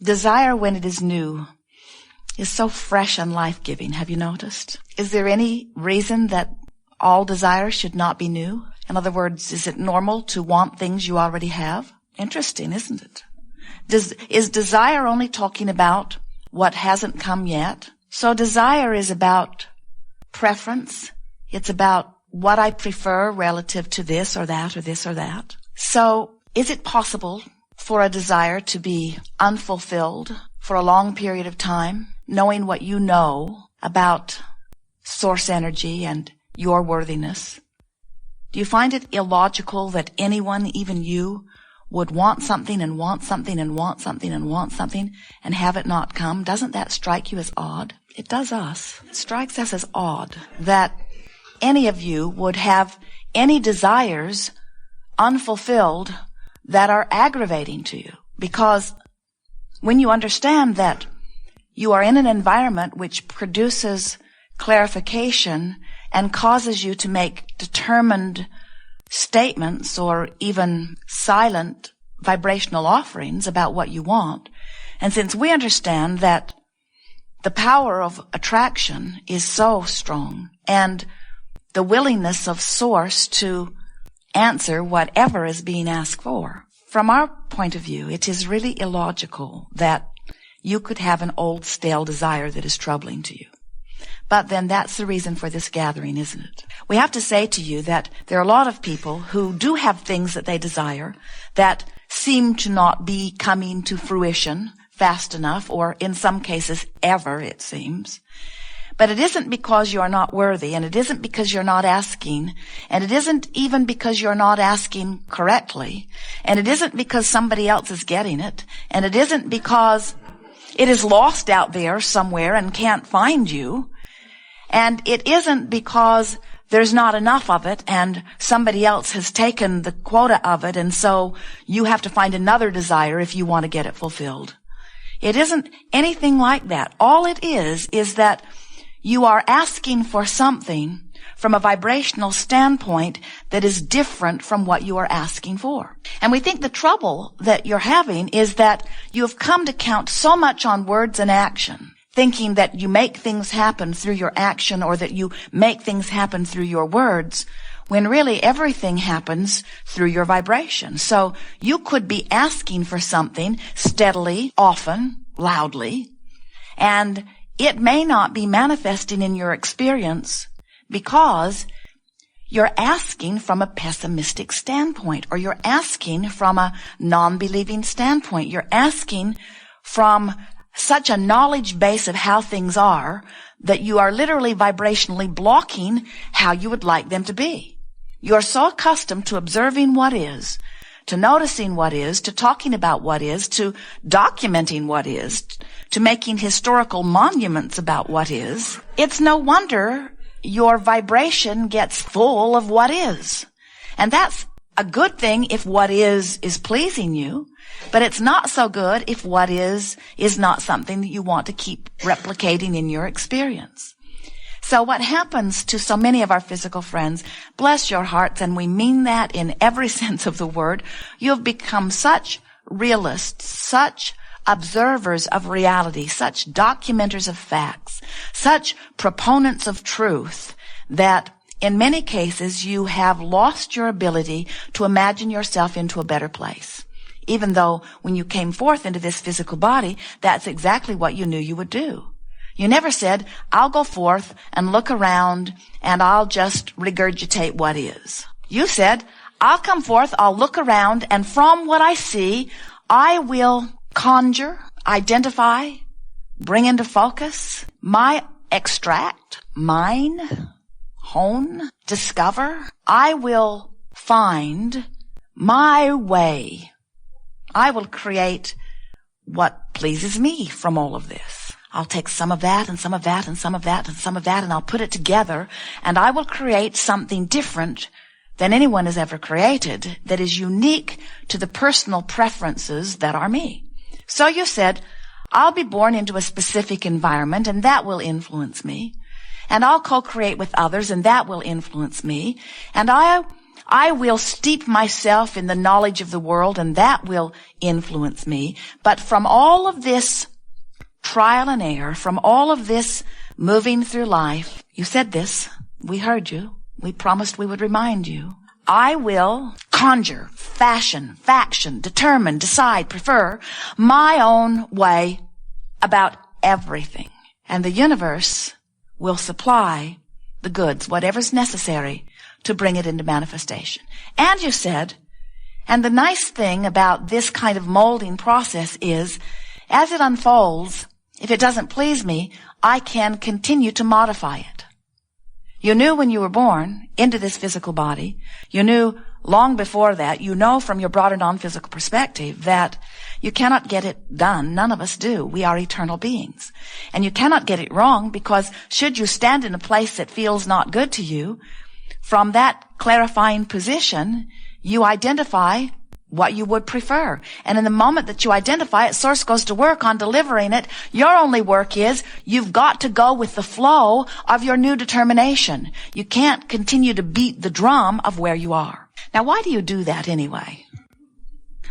Desire, when it is new, is so fresh and life-giving. Have you noticed? Is there any reason that all desire should not be new? In other words, is it normal to want things you already have? Interesting, isn't it? Is desire only talking about what hasn't come yet? So desire is about preference. It's about what I prefer relative to this or that or this or that. So is it possible for a desire to be unfulfilled for a long period of time, knowing what you know about source energy and your worthiness? Do you find it illogical that anyone, even you, would want something and want something and want something and want something and have it not come? Doesn't that strike you as odd? It does us. It strikes us as odd that any of you would have any desires unfulfilled that are aggravating to you. Because when you understand that you are in an environment which produces clarification and causes you to make determined statements or even silent vibrational offerings about what you want, and since we understand that the power of attraction is so strong and the willingness of source to answer whatever is being asked for, from our point of view, it is really illogical that you could have an old stale desire that is troubling to you. But then that's the reason for this gathering, isn't it? We have to say to you that there are a lot of people who do have things that they desire that seem to not be coming to fruition fast enough, or in some cases ever, it seems. But it isn't because you're not worthy, and it isn't because you're not asking, and it isn't even because you're not asking correctly, and it isn't because somebody else is getting it, and it isn't because it is lost out there somewhere and can't find you, and it isn't because there's not enough of it and somebody else has taken the quota of it, and so you have to find another desire if you want to get it fulfilled. It isn't anything like that. All it is that you are asking for something from a vibrational standpoint that is different from what you are asking for. And we think the trouble that you're having is that you have come to count so much on words and action, thinking that you make things happen through your action or that you make things happen through your words, when really everything happens through your vibration. So you could be asking for something steadily, often, loudly, and it may not be manifesting in your experience because you're asking from a pessimistic standpoint, or you're asking from a non-believing standpoint. You're asking from such a knowledge base of how things are that you are literally vibrationally blocking how you would like them to be. You're so accustomed to observing what is, to noticing what is, to talking about what is, to documenting what is, to making historical monuments about what is. It's no wonder your vibration gets full of what is. And that's a good thing if what is pleasing you, but it's not so good if what is not something that you want to keep replicating in your experience. So what happens to so many of our physical friends, bless your hearts, and we mean that in every sense of the word, you have become such realists, such observers of reality, such documenters of facts, such proponents of truth, that in many cases you have lost your ability to imagine yourself into a better place. Even though when you came forth into this physical body, that's exactly what you knew you would do. You never said, I'll go forth and look around and I'll just regurgitate what is. You said, I'll come forth, I'll look around, and from what I see, I will conjure, identify, bring into focus, extract, mine, hone, discover. I will find my way. I will create what pleases me from all of this. I'll take some of that and some of that and some of that and some of that, and I'll put it together, and I will create something different than anyone has ever created, that is unique to the personal preferences that are me. So you said, I'll be born into a specific environment, and that will influence me. And I'll co-create with others, and that will influence me. And I will steep myself in the knowledge of the world, and that will influence me. But from all of this trial and error, from all of this moving through life, you said this, we heard you, we promised we would remind you. I will conjure, fashion, faction, determine, decide, prefer my own way about everything. And the universe will supply the goods, whatever's necessary, to bring it into manifestation. And you said, and the nice thing about this kind of molding process is, as it unfolds, if it doesn't please me, I can continue to modify it. You knew when you were born into this physical body, you knew long before that, you know from your broader non-physical perspective that you cannot get it done. None of us do. We are eternal beings. And you cannot get it wrong, because should you stand in a place that feels not good to you, from that clarifying position, you identify what you would prefer. And in the moment that you identify it, Source goes to work on delivering it. Your only work is you've got to go with the flow of your new determination. You can't continue to beat the drum of where you are. Now, why do you do that anyway?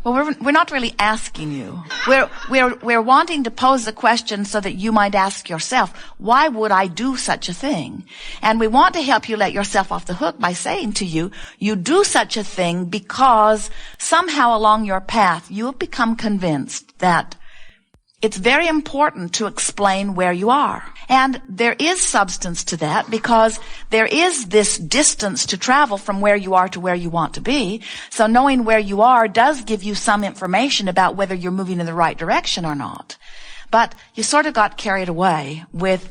Well, we're not really asking you. We're wanting to pose the question so that you might ask yourself, why would I do such a thing? And we want to help you let yourself off the hook by saying to you, you do such a thing because somehow along your path you have become convinced that it's very important to explain where you are. And there is substance to that, because there is this distance to travel from where you are to where you want to be. So knowing where you are does give you some information about whether you're moving in the right direction or not. But you sort of got carried away with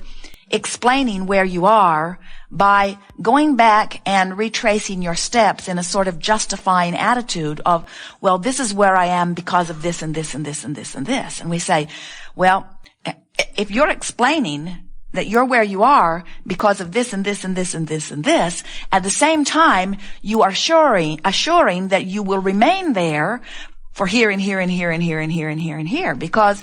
explaining where you are by going back and retracing your steps in a sort of justifying attitude of, well, this is where I am because of this and this and this and this and this. And we say, well, if you're explaining that you're where you are because of this and this and this and this and this, at the same time, you are assuring that you will remain there for here and here and here and here and here and here and here, because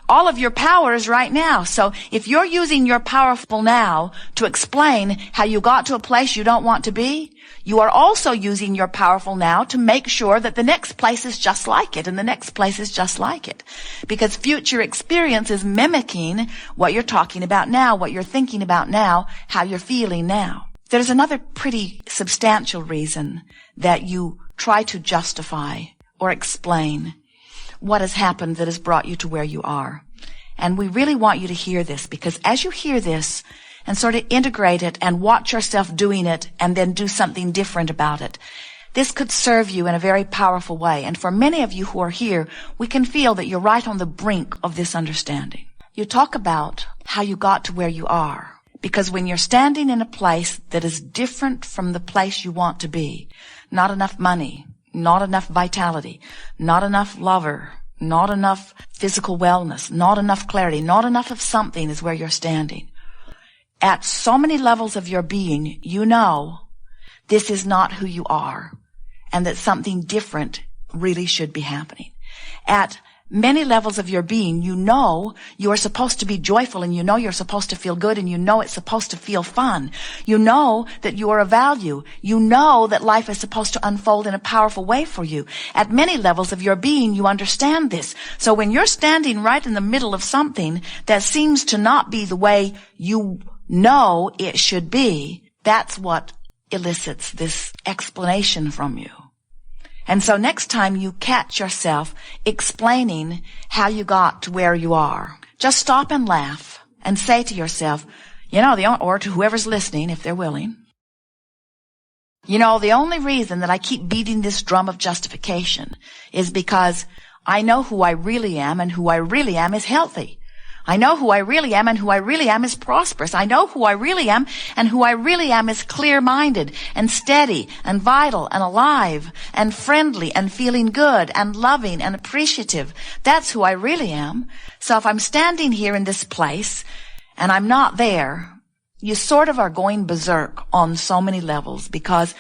all of your power is right now. So if you're using your powerful now to explain how you got to a place you don't want to be, you are also using your powerful now to make sure that the next place is just like it, and the next place is just like it. Because future experience is mimicking what you're talking about now, what you're thinking about now, how you're feeling now. There's another pretty substantial reason that you try to justify or explain what has happened that has brought you to where you are. And we really want you to hear this, because as you hear this and sort of integrate it and watch yourself doing it and then do something different about it, this could serve you in a very powerful way. And for many of you who are here, we can feel that you're right on the brink of this understanding. You talk about how you got to where you are, because when you're standing in a place that is different from the place you want to be, not enough money, not enough vitality, not enough lover, not enough physical wellness, not enough clarity, not enough of something is where you're standing. At so many levels of your being, you know this is not who you are, and that something different really should be happening. At many levels of your being, you know you are supposed to be joyful, and you know you're supposed to feel good, and you know it's supposed to feel fun. You know that you are of value. You know that life is supposed to unfold in a powerful way for you. At many levels of your being, you understand this. So when you're standing right in the middle of something that seems to not be the way you know it should be, that's what elicits this explanation from you. And so next time you catch yourself explaining how you got to where you are, just stop and laugh and say to yourself, or to whoever's listening, if they're willing, the only reason that I keep beating this drum of justification is because I know who I really am, and who I really am is healthy. I know who I really am, and who I really am is prosperous. I know who I really am, and who I really am is clear-minded and steady and vital and alive and friendly and feeling good and loving and appreciative. That's who I really am. So if I'm standing here in this place and I'm not there, you sort of are going berserk on so many levels, because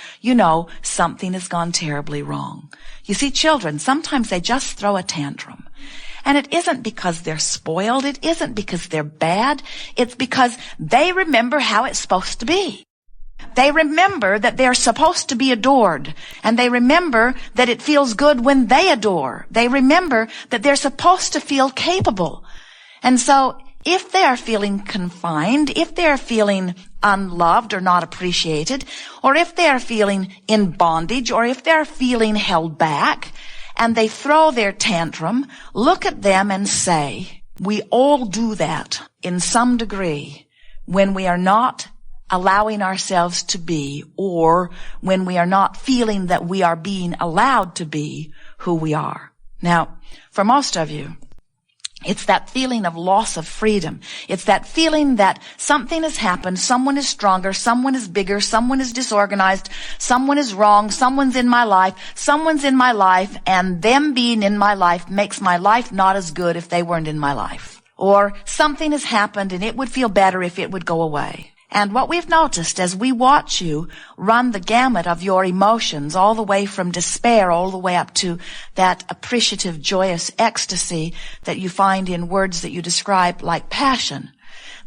something has gone terribly wrong. You see, children, sometimes they just throw a tantrum. And it isn't because they're spoiled. It isn't because they're bad. It's because they remember how it's supposed to be. They remember that they're supposed to be adored, and they remember that it feels good when they adore. They remember that they're supposed to feel capable. And so if they're feeling confined, if they're feeling unloved or not appreciated, or if they're feeling in bondage, or if they're feeling held back, and they throw their tantrum, look at them and say, we all do that in some degree when we are not allowing ourselves to be, or when we are not feeling that we are being allowed to be who we are. Now, for most of you, it's that feeling of loss of freedom. It's that feeling that something has happened, someone is stronger, someone is bigger, someone is disorganized, someone is wrong, someone's in my life, and them being in my life makes my life not as good if they weren't in my life. Or something has happened and it would feel better if it would go away. And what we've noticed as we watch you run the gamut of your emotions, all the way from despair all the way up to that appreciative, joyous ecstasy that you find in words that you describe like passion,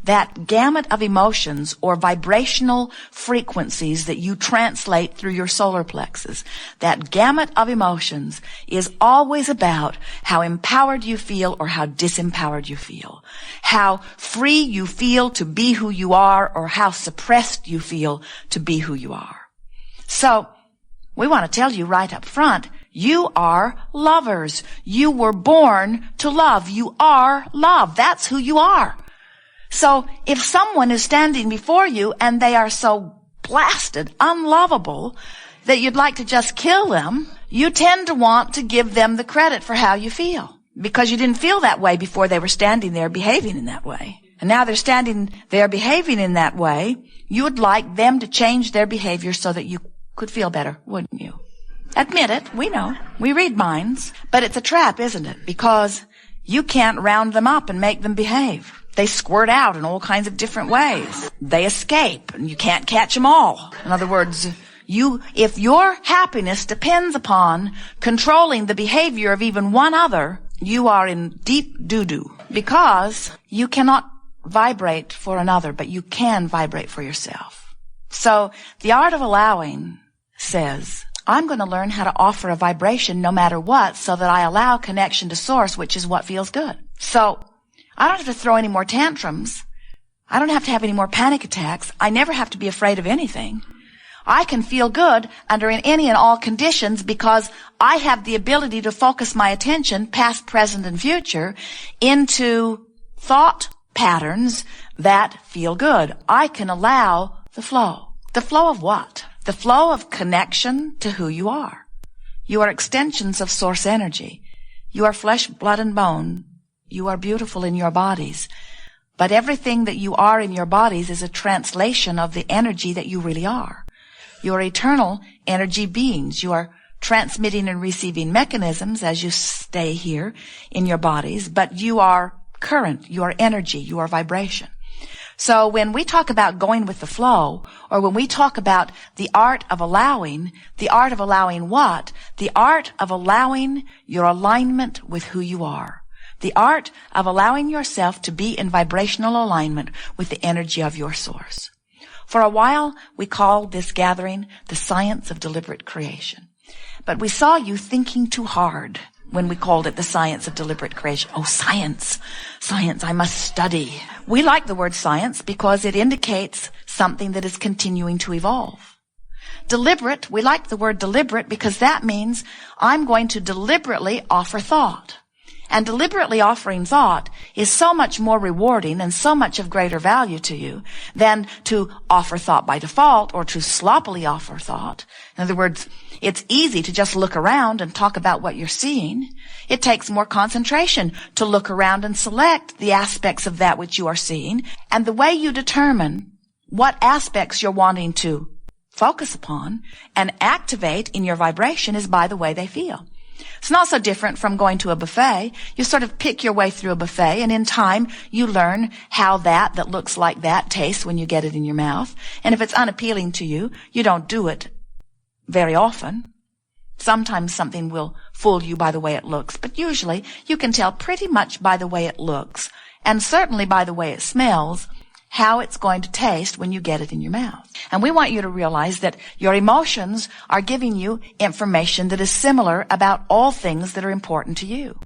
that gamut of emotions or vibrational frequencies that you translate through your solar plexus, that gamut of emotions is always about how empowered you feel or how disempowered you feel, how free you feel to be who you are or how suppressed you feel to be who you are. So, we want to tell you right up front, you are lovers. You were born to love. You are love. That's who you are. So if someone is standing before you and they are so blasted, unlovable, that you'd like to just kill them, you tend to want to give them the credit for how you feel. Because you didn't feel that way before they were standing there behaving in that way. And now they're standing there behaving in that way, you would like them to change their behavior so that you could feel better, wouldn't you? Admit it, we know. We read minds. But it's a trap, isn't it? Because you can't round them up and make them behave. They squirt out in all kinds of different ways. They escape, and you can't catch them all. In other words, if your happiness depends upon controlling the behavior of even one other, you are in deep doo-doo. Because you cannot vibrate for another, but you can vibrate for yourself. So, the art of allowing says, I'm going to learn how to offer a vibration no matter what so that I allow connection to source, which is what feels good. So, I don't have to throw any more tantrums. I don't have to have any more panic attacks. I never have to be afraid of anything. I can feel good under any and all conditions because I have the ability to focus my attention, past, present, and future, into thought patterns that feel good. I can allow the flow. The flow of what? The flow of connection to who you are. You are extensions of source energy. You are flesh, blood, and bone. You are beautiful in your bodies. But everything that you are in your bodies is a translation of the energy that you really are. You are eternal energy beings. You are transmitting and receiving mechanisms as you stay here in your bodies, but you are current, you are energy, you are vibration. So when we talk about going with the flow, or when we talk about the art of allowing what? The art of allowing your alignment with who you are. The art of allowing yourself to be in vibrational alignment with the energy of your source. For a while, we called this gathering the science of deliberate creation. But we saw you thinking too hard when we called it the science of deliberate creation. Oh, science, I must study. We like the word science because it indicates something that is continuing to evolve. Deliberate, we like the word deliberate because that means I'm going to deliberately offer thought. And deliberately offering thought is so much more rewarding and so much of greater value to you than to offer thought by default or to sloppily offer thought. In other words, it's easy to just look around and talk about what you're seeing. It takes more concentration to look around and select the aspects of that which you are seeing. And the way you determine what aspects you're wanting to focus upon and activate in your vibration is by the way they feel. It's not so different from going to a buffet. You sort of pick your way through a buffet, and in time, you learn how that looks like that tastes when you get it in your mouth. And if it's unappealing to you, you don't do it very often. Sometimes something will fool you by the way it looks, but usually you can tell pretty much by the way it looks, and certainly by the way it smells, how it's going to taste when you get it in your mouth. And we want you to realize that your emotions are giving you information that is similar about all things that are important to you.